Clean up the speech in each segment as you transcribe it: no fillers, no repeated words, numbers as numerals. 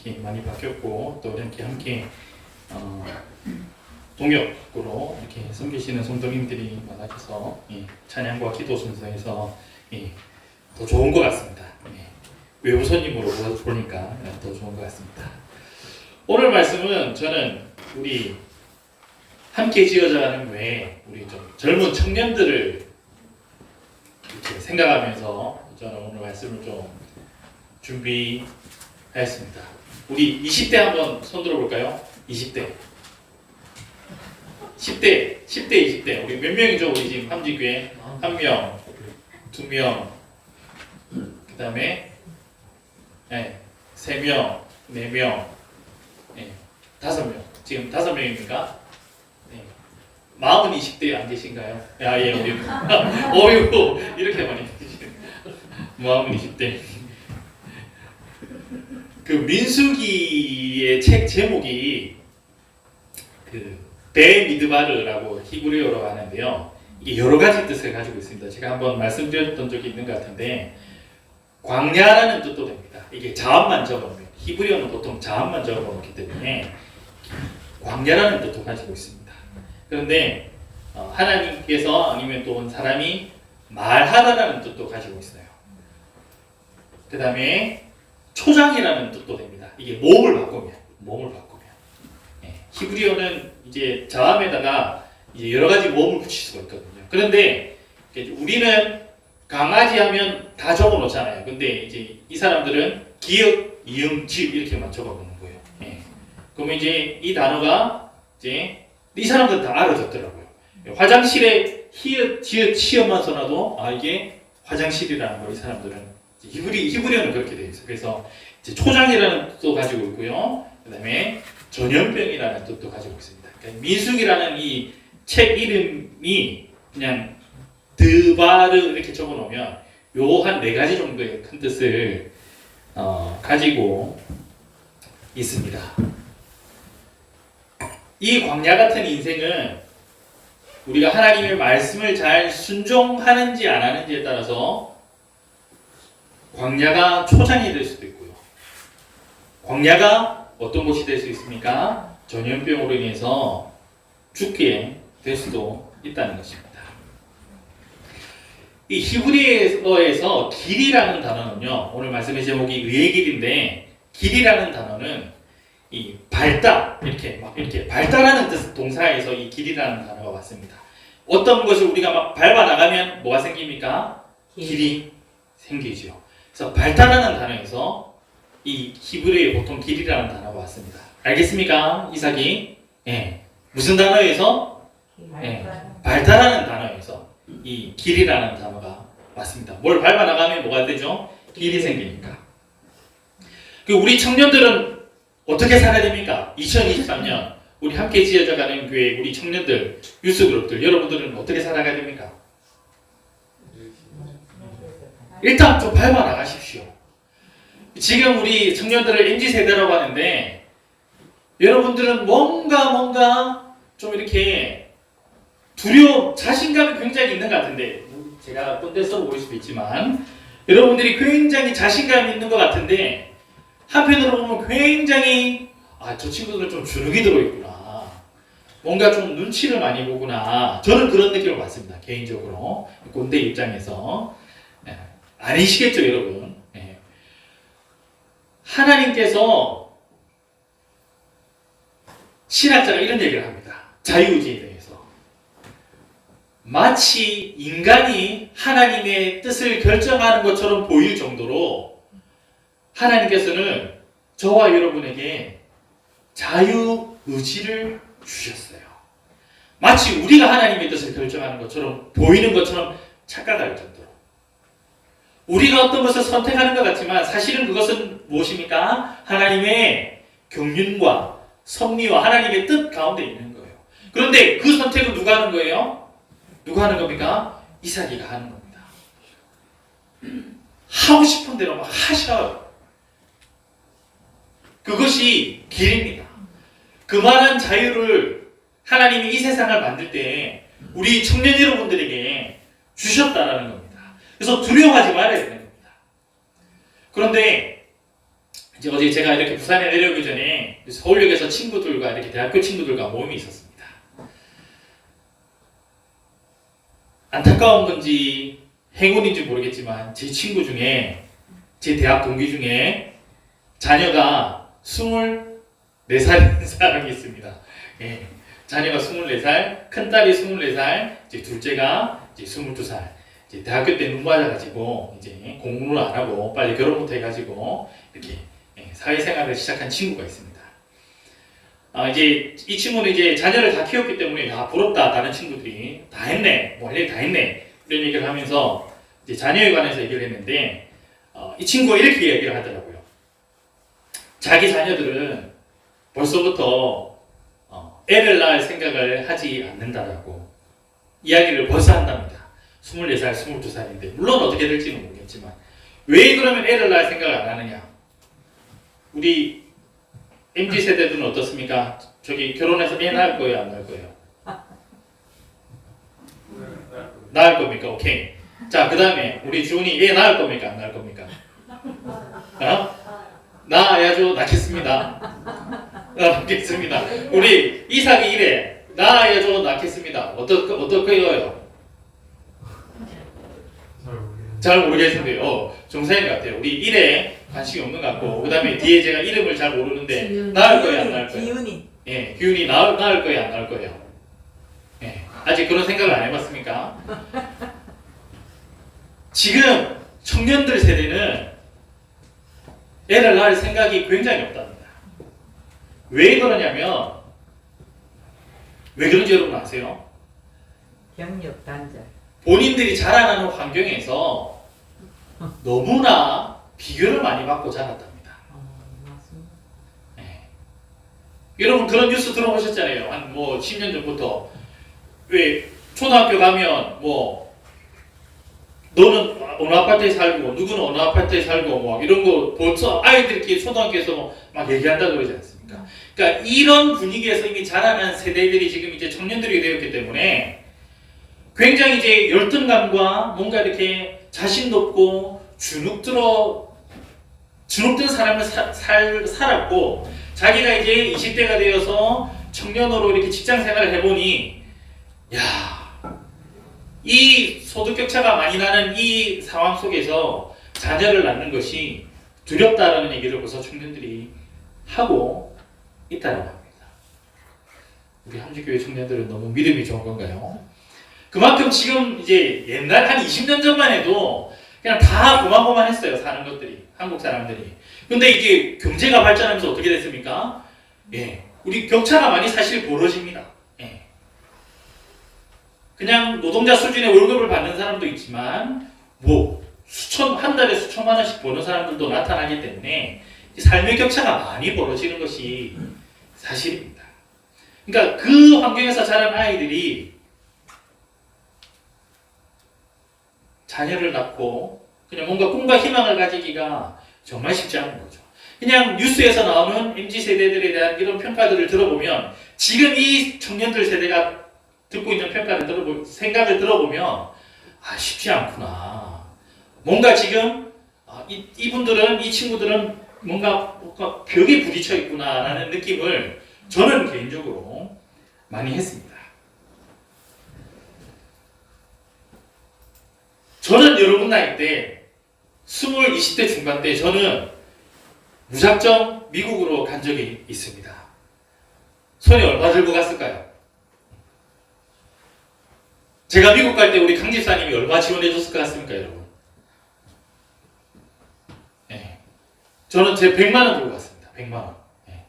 이렇게 많이 바뀌었고 또 이렇게 함께 동역으로 이렇게 섬기시는 성도님들이 많아져서 찬양과 기도 순서에서 더 좋은 것 같습니다. 외부 손님으로 보니까 더 좋은 것 같습니다. 오늘 말씀은 저는 우리 함께 지어져가는 외에 우리 좀 젊은 청년들을 이렇게 생각하면서 저는 오늘 말씀을 좀 준비하였습니다. 우리 20대 한번 손 들어볼까요? 20대. 10대, 20대. 우리 몇 명이죠? 우리 지금 함지교회 1명, 2명, 그 다음에 3명, 4명, 5명. 지금 5명입니까? 마음은 20대에 안 계신가요? 예, 우리 어이구 이렇게 많이 계시네. 마음은 20대. 그 민수기의 책 제목이 그 베미드바르라고 히브리어로 하는데요. 이게 여러 가지 뜻을 가지고 있습니다. 제가 한번 말씀드렸던 적이 있는 것 같은데 광야라는 뜻도 됩니다. 이게 자음만 적어놓으면 히브리어는 보통 자음만 적어놓기 때문에 광야라는 뜻도 가지고 있습니다. 그런데 하나님께서 아니면 또 사람이 말하다라는 뜻도 가지고 있어요. 그 다음에 초장이라는 뜻도 됩니다. 이게 몸을 바꾸면 히브리어는 이제 자음에다가 이제 여러 가지 몸을 붙일 수가 있거든요. 그런데 우리는 강아지 하면 다 적어 놓잖아요. 근데 이제 이 사람들은 기역, 이응, 집 이렇게만 적어 놓는 거예요. 그러면 이제 이 단어가 이제 이 사람들은 다 알아듣더라고요. 화장실에 히읗, 지읒, 치어만 써놔도 이게 화장실이라는 거 이 사람들은 히브리어는 그렇게 되어 있어요. 그래서 이제 초장이라는 뜻도 가지고 있고요. 그 다음에 전염병이라는 뜻도 가지고 있습니다. 그러니까 민수기라는 이 책 이름이 그냥 드바르 이렇게 적어 놓으면 요 한 4가지 정도의 큰 뜻을 가지고 있습니다. 이 광야 같은 인생은 우리가 하나님의 말씀을 잘 순종하는지 안 하는지에 따라서 광야가 초장이 될 수도 있고요. 광야가 어떤 곳이 될 수 있습니까? 전염병으로 인해서 죽게 될 수도 있다는 것입니다. 이 히브리어에서 길이라는 단어는요, 오늘 말씀의 제목이 의의 길인데, 길이라는 단어는 이 밝다, 이렇게 밝다라는 뜻 동사에서 이 길이라는 단어가 왔습니다. 어떤 것을 우리가 막 밟아 나가면 뭐가 생깁니까? 길이 생기죠. 그래서 밝다라는 단어에서 이 히브리어에 보통 길이라는 단어가 왔습니다. 알겠습니까? 이삭이? 무슨 단어에서? 밝다라는 단어에서 이 길이라는 단어가 왔습니다. 뭘 밟아 나가면 뭐가 되죠? 길이 생기니까. 우리 청년들은 어떻게 살아야 됩니까? 2023년 우리 함께 지어져가는 교회 우리 청년들, 유스그룹들 여러분들은 어떻게 살아가야 됩니까? 일단 좀 밟아 나가십시오. 지금 우리 청년들을 MZ세대라고 하는데 여러분들은 뭔가 좀 이렇게 자신감이 굉장히 있는 것 같은데 제가 꼰대스러워 보일 수도 있지만 여러분들이 굉장히 자신감이 있는 것 같은데 한편으로 보면 굉장히 저 친구들 좀 주눅이 들어있구나. 뭔가 좀 눈치를 많이 보구나. 저는 그런 느낌을 받습니다. 개인적으로. 꼰대 입장에서. 아니시겠죠 여러분. 하나님께서 신학자가 이런 얘기를 합니다. 자유의지에 대해서. 마치 인간이 하나님의 뜻을 결정하는 것처럼 보일 정도로 하나님께서는 저와 여러분에게 자유의지를 주셨어요. 마치 우리가 하나님의 뜻을 결정하는 것처럼 보이는 것처럼 착각할 정도로. 우리가 어떤 것을 선택하는 것 같지만 사실은 그것은 무엇입니까? 하나님의 경륜과 섭리와 하나님의 뜻 가운데 있는 거예요. 그런데 그 선택은 누가 하는 거예요? 누가 하는 겁니까? 이삭이가 하는 겁니다. 하고 싶은 대로 막 하셔요. 그것이 길입니다. 그만한 자유를 하나님이 이 세상을 만들 때 우리 청년 여러분들에게 주셨다라는 겁니다. 그래서 두려워하지 말아야 되는 겁니다. 그런데 이제 어제 제가 이렇게 부산에 내려오기 전에 서울역에서 친구들과 이렇게 대학교 친구들과 모임이 있었습니다. 안타까운 건지 행운인지 모르겠지만 제 친구 중에 제 대학 동기 중에 자녀가 24살인 사람이 있습니다. 예, 자녀가 24살, 큰딸이 24살, 이제 둘째가 이제 22살. 이제 대학교 때 눈 맞아가지고 이제 공부를 안 하고 빨리 결혼부터 해가지고 이렇게 사회생활을 시작한 친구가 있습니다. 이제 이 친구는 이제 자녀를 다 키웠기 때문에 부럽다 다른 친구들이 다 했네, 뭐 할 일 다 했네 이런 얘기를 하면서 이제 자녀에 관해서 얘기를 했는데 이 친구가 이렇게 얘기를 하더라고요. 자기 자녀들은 벌써부터 애를 낳을 생각을 하지 않는다라고 이야기를 벌써 한답니다. 24살, 22살인데 물론 어떻게 될지는 모르겠지만 왜 그러면 애를 낳을 생각을 안 하느냐? 우리 MZ세대들은 어떻습니까? 저기 결혼해서 애 낳을 거예요? 안 낳을 거예요? 낳을 겁니까? 오케이. 자, 그 다음에 우리 주은이 애 낳을 겁니까? 안 낳을 겁니까? 낳아야죠. 낳겠습니다. 낳겠습니다. 우리 이삭이 이래. 낳아야죠. 낳겠습니다. 어떨까요? 잘 모르겠는데요. 정사인 것 같아요. 우리 일에 관심이 없는 것 같고, 그 다음에 뒤에 제가 이름을 잘 모르는데 낳을 거예요, 안 낳을 거예요? 기훈이. 예, 기훈이 낳을 거예요, 안 낳을 거예요? 예, 아직 그런 생각을 안 해봤습니까? 지금 청년들 세대는 애를 낳을 생각이 굉장히 없답니다. 왜 그러냐면 왜 그런지 여러분 아세요? 경력 단절. 본인들이 자라나는 환경에서 너무나 비교를 많이 받고 자랐답니다. 맞습니다. 네. 여러분 그런 뉴스 들어보셨잖아요. 한 10년 전부터 왜 초등학교 가면 너는 어느 아파트에 살고 누구는 어느 아파트에 살고 이런 거 벌써 아이들끼리 초등학교에서 막 얘기한다고 그러지 않습니까? 그러니까 이런 분위기에서 이미 자라난 세대들이 지금 이제 청년들이 되었기 때문에 굉장히 이제 열등감과 뭔가 이렇게 자신 높고 주눅든 삶을 살았고 자기가 이제 20대가 되어서 청년으로 이렇게 직장 생활을 해보니 이 소득 격차가 많이 나는 이 상황 속에서 자녀를 낳는 것이 두렵다라는 얘기를 벌써 청년들이 하고 있다는 겁니다. 우리 함주교회 청년들은 너무 믿음이 좋은 건가요? 그만큼 지금 이제 옛날 한 20년 전만 해도 그냥 다 고만고만했어요. 사는 것들이 한국 사람들이. 근데 이게 경제가 발전하면서 어떻게 됐습니까? 예, 우리 격차가 많이 사실 벌어집니다. 예. 그냥 노동자 수준의 월급을 받는 사람도 있지만 한 달에 수천만 원씩 버는 사람들도 나타나기 때문에 삶의 격차가 많이 벌어지는 것이 사실입니다. 그러니까 그 환경에서 자란 아이들이 자녀를 낳고 그냥 뭔가 꿈과 희망을 가지기가 정말 쉽지 않은 거죠. 그냥 뉴스에서 나오는 MZ세대들에 대한 이런 평가들을 들어보면 지금 이 청년들 세대가 듣고 있는 생각을 들어보면 쉽지 않구나. 뭔가 지금 이 친구들은 뭔가 벽에 부딪혀 있구나라는 느낌을 저는 개인적으로 많이 했습니다. 저는 여러분 나이 때 20대 중반 때 저는 무작정 미국으로 간 적이 있습니다. 손에 얼마 들고 갔을까요? 제가 미국 갈 때 우리 강 집사님이 얼마 지원해 줬을 것 같습니까, 여러분? 네. 저는 제 100만 원 들고 갔습니다. 100만 원. 네.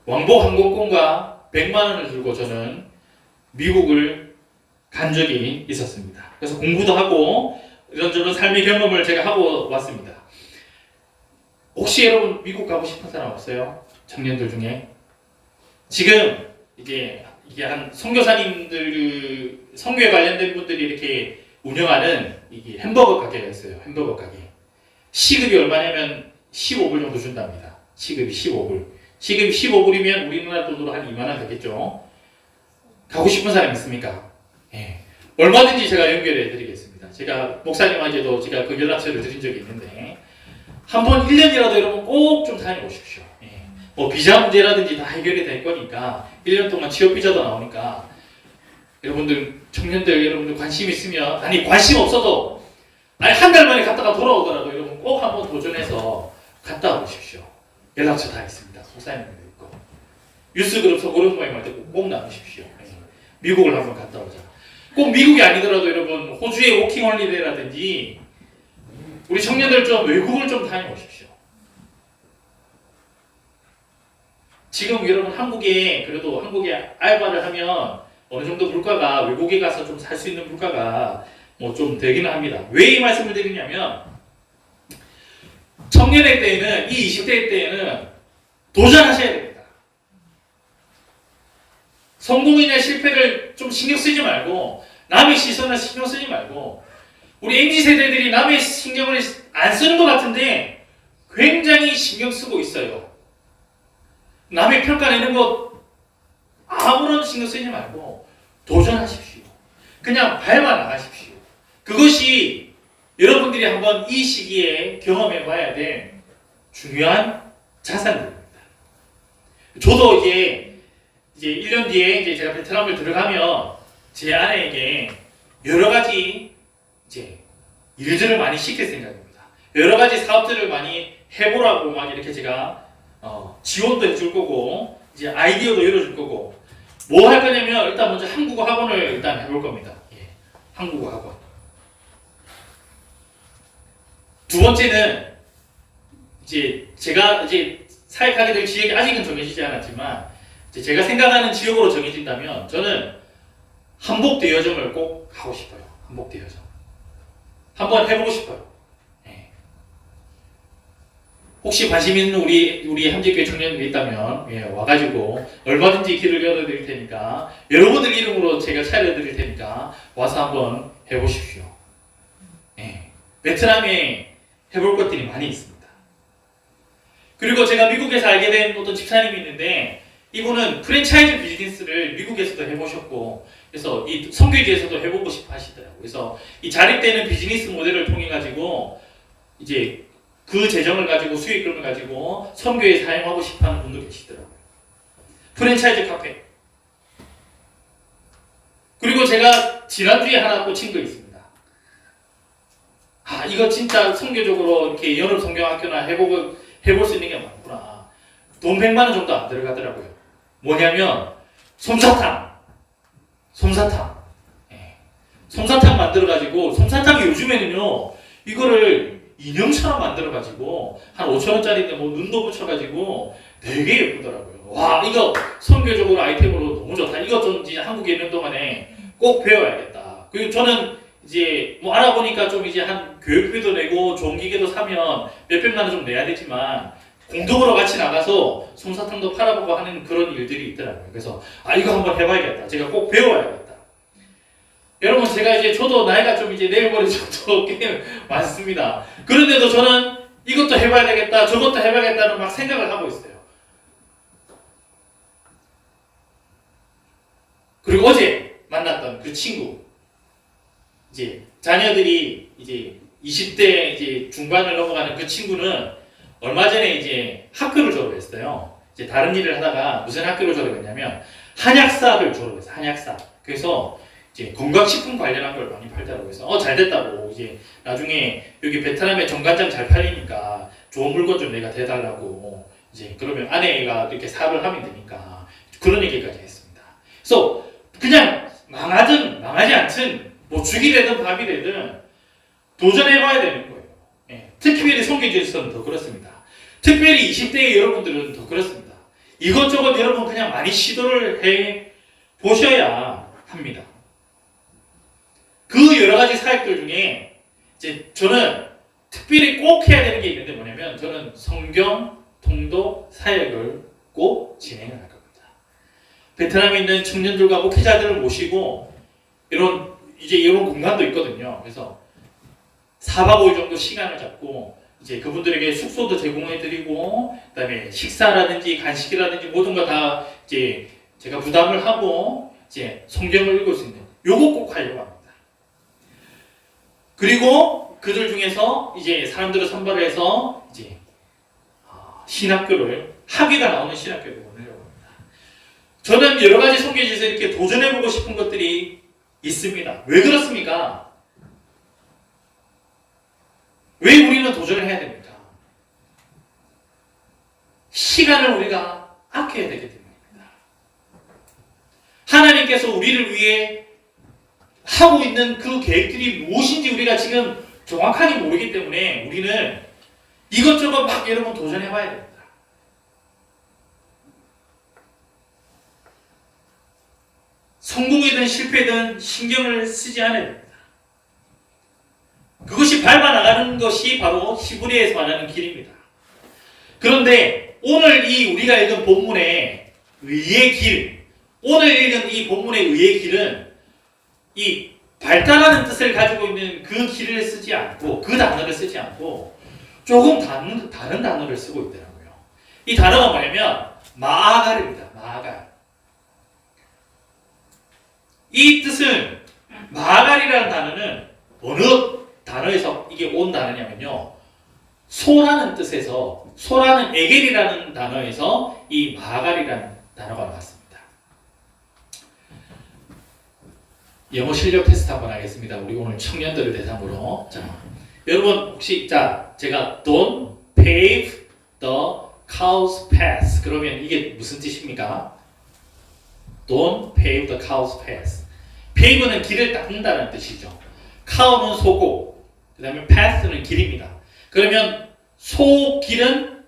왕복 항공권과 100만 원을 들고 저는 미국을 간 적이 있었습니다. 그래서 공부도 하고 이런저런 삶의 경험을 제가 하고 왔습니다. 혹시 여러분 미국 가고 싶은 사람 없어요? 청년들 중에? 지금 이게 한 선교사님들 선교에 관련된 분들이 이렇게 운영하는 이게 햄버거 가게가 있어요. 햄버거 가게. 시급이 얼마냐면 15불 정도 준답니다. 시급이 15불. 시급이 15불이면 우리나라 돈으로 한 2만 원 되겠죠. 가고 싶은 사람 있습니까? 예. 얼마든지 제가 연결해 드리겠습니다. 제가 목사님한테도 제가 그 연락처를 드린 적이 있는데 한번 1년이라도 여러분 꼭 좀 다녀보십시오. 예. 뭐 비자 문제라든지 다 해결이 될 거니까 1년 동안 취업 비자도 나오니까 여러분들 청년들 여러분들 관심 있으면 아니 관심 없어도 아니 한 달 만에 갔다가 돌아오더라도 여러분 꼭 한번 도전해서 갔다 와보십시오. 연락처 다 있습니다. 속사님도 있고 뉴스그룹 소그룹 모임 할 때 꼭 나누십시오. 예. 미국을 한번 갔다 오자. 꼭 미국이 아니더라도 여러분 호주의 워킹홀리데이라든지 우리 청년들 좀 외국을 좀 다녀오십시오. 지금 여러분 한국에 그래도 한국에 알바를 하면 어느 정도 물가가 외국에 가서 좀 살 수 있는 물가가 뭐 좀 되기는 합니다. 왜 이 말씀을 드리냐면 청년의 때에는 이 20대 때에는 도전하셔야 됩니다. 성공이나 실패를 좀 신경 쓰지 말고 남의 시선을 신경 쓰지 말고 우리 MZ 세대들이 남의 신경을 안 쓰는 것 같은데 굉장히 신경 쓰고 있어요. 남의 평가 내는 것 아무런 신경 쓰지 말고 도전하십시오. 그냥 밟아 나가십시오. 그것이 여러분들이 한번 이 시기에 경험해 봐야 될 중요한 자산들입니다. 저도 이제 1년 뒤에 이제 제가 베트남을 들어가면 제 아내에게 여러 가지 이제 일들을 많이 시킬 생각입니다. 여러 가지 사업들을 많이 해보라고 막 이렇게 제가 지원도 해줄 거고 이제 아이디어도 열어줄 거고 뭐 할 거냐면 일단 먼저 한국어 학원을 일단 해볼 겁니다. 예, 한국어 학원. 두 번째는 이제 제가 이제 사역하게 될 지역이 아직은 정해지지 않았지만 이제 제가 생각하는 지역으로 정해진다면 저는 한복 대여점을 꼭 하고 싶어요. 한복 대여점. 한번 해보고 싶어요. 예. 혹시 관심 있는 우리 함재교회 청년들이 있다면 예, 와가지고 얼마든지 길을 열어드릴 테니까 여러분들 이름으로 제가 차려드릴 테니까 와서 한번 해보십시오. 예. 베트남에 해볼 것들이 많이 있습니다. 그리고 제가 미국에서 알게 된 어떤 집사님이 있는데 이분은 프랜차이즈 비즈니스를 미국에서도 해보셨고 그래서 이 선교지에서도 해보고 싶어 하시더라고요. 그래서 이 자립되는 비즈니스 모델을 통해 가지고 이제 그 재정을 가지고 수익금을 가지고 선교에 사용하고 싶어하는 분도 계시더라고요. 프랜차이즈 카페. 그리고 제가 지난주에 하나 꽂힌 거 있습니다. 아 이거 진짜 선교적으로 이렇게 연합 성경학교나 해볼 수 있는 게 많구나. 돈 100만 원 정도 안 들어가더라고요. 뭐냐면 솜사탕. 예. 솜사탕 만들어가지고 솜사탕이 요즘에는요 이거를 인형처럼 만들어가지고 한 5,000원짜리인데 뭐 눈도 붙여가지고 되게 예쁘더라고요. 와 이거 선교적으로 아이템으로 너무 좋다. 이거 좀 이제 한국에 있는 동안에 꼭 배워야겠다. 그리고 저는 이제 뭐 알아보니까 좀 이제 한 교육비도 내고 좋은 기계도 사면 몇백만 원 좀 내야 되지만 공동으로 같이 나가서 솜사탕도 팔아보고 하는 그런 일들이 있더라고요. 그래서 아 이거 한번 해봐야겠다. 제가 꼭 배워야겠다. 여러분 제가 이제 저도 나이가 좀 이제 내일 모레 정도 꽤 많습니다. 그런데도 저는 이것도 해봐야 되겠다, 저것도 해봐야겠다는 막 생각을 하고 있어요. 그리고 어제 만났던 그 친구 이제 자녀들이 이제 20대 이제 중반을 넘어가는 그 친구는 얼마 전에 이제 학교를 졸업했어요. 이제 다른 일을 하다가 무슨 학교를 졸업했냐면 한약사를 졸업했어요. 한약사. 그래서 이제 건강식품 관련한 걸 많이 팔더라고요. 그래서 잘 됐다고 이제 나중에 여기 베트남에 정관장 잘 팔리니까 좋은 물건 좀 내가 대달라고 이제 그러면 아내가 이렇게 사업을 하면 되니까 그런 얘기까지 했습니다. 그래서 그냥 망하든 망하지 않든 뭐 죽이 되든 밥이 되든 도전해봐야 되는 거예요. 예. 특별히 선교지에서는 더 그렇습니다. 특별히 20대의 여러분들은 더 그렇습니다. 이것저것 여러분 그냥 많이 시도를 해 보셔야 합니다. 그 여러 가지 사역들 중에 이제 저는 특별히 꼭 해야 되는 게 있는데 뭐냐면 저는 성경 통독 사역을 꼭 진행을 할 겁니다. 베트남에 있는 청년들과 목회자들을 모시고 이런 공간도 있거든요. 그래서 4박 5일 정도 시간을 잡고 이제 그분들에게 숙소도 제공해드리고 그다음에 식사라든지 간식이라든지 모든 거 다 이제 제가 부담을 하고 이제 성경을 읽을 수 있는 요거 꼭 하려고 합니다. 그리고 그들 중에서 이제 사람들을 선발을 해서 이제 신학교를 학위가 나오는 신학교를 보내려고 합니다. 저는 여러 가지 성경에서 이렇게 도전해보고 싶은 것들이 있습니다. 왜 그렇습니까? 왜 우리는 도전을 해야 됩니까? 시간을 우리가 아껴야 되기 때문입니다. 하나님께서 우리를 위해 하고 있는 그 계획들이 무엇인지 우리가 지금 정확하게 모르기 때문에 우리는 이것저것 막 여러분 도전해봐야 됩니다. 성공이든 실패든 신경을 쓰지 않아야 됩니다. 그것이 밟아나가는 것이 바로 히브리에서 말하는 길입니다. 그런데 오늘 이 우리가 읽은 본문의 의의 길, 오늘 읽은 이 본문의 의의 길은 이 발달하는 뜻을 가지고 있는 그 길을 쓰지 않고 그 단어를 쓰지 않고 조금 다른 단어를 쓰고 있더라고요. 이 단어가 뭐냐면 마아갈입니다. 마아갈. 이 뜻은 마아갈이라는 단어는 어느 단어에서 이게 온 단어냐면요. 소라는 뜻에서 소라는 에겔이라는 단어에서 이 마아갈이라는 단어가 나왔습니다. 영어 실력 테스트 한번 하겠습니다. 우리 오늘 청년들을 대상으로. 자, 여러분 혹시 제가 don't pave the cow's path 그러면 이게 무슨 뜻입니까? Don't pave the cow's path. pave는 길을 닦는다는 뜻이죠. cow는 소고, 그 다음에 path는 길입니다. 그러면 소길은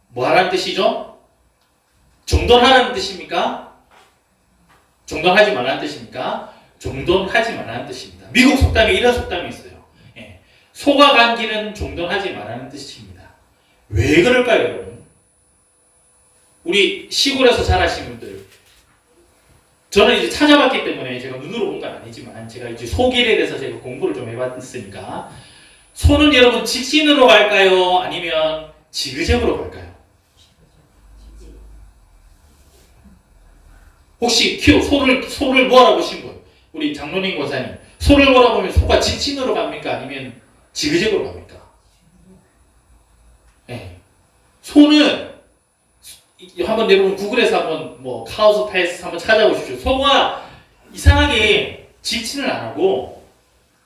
뭐하라는 뜻이죠? 정돈하라는 뜻입니까? 정돈하지 말라는 뜻입니까? 정돈하지 말라는 뜻입니다. 미국 속담에 이런 속담이 있어요. 예. 소가 간 길은 정돈하지 말라는 뜻입니다. 왜 그럴까요, 여러분? 우리 시골에서 자라신 분들, 저는 이제 찾아봤기 때문에 제가 눈으로 본 건 아니지만 제가 이제 소길에 대해서 제가 공부를 좀 해봤으니까 소는 여러분 직진으로 갈까요? 아니면 지그재그로 갈까요? 혹시 소를 몰아보신 분? 우리 장로님 권사님, 소를 몰아보면 소가 직진으로 갑니까? 아니면 지그재그로 갑니까? 네. 소는 한번 여러분 구글에서 한번 뭐 카우스 패스 한번 찾아보십시오. 소가 이상하게 직진을 안 하고,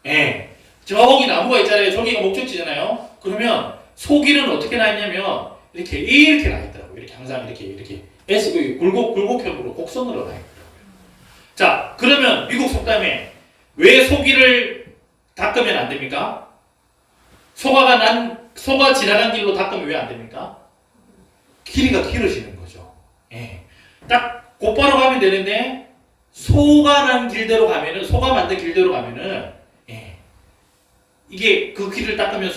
예. 저기 나무가 있잖아요. 저기가 목적지잖아요. 그러면 소길은 어떻게 나 있냐면 이렇게 나 있더라고요. 이렇게 항상 이렇게 굴곡형으로 곡선으로 나 있더라고요. 자, 그러면 미국 속담에 왜 소길을 닦으면 안 됩니까? 소가 지나간 길로 닦으면 왜 안 됩니까? 길이가 길어지는 거죠. 예. 딱 곧바로 가면 되는데 소가 만든 길대로 가면은 예. 이게 그 길을 닦으면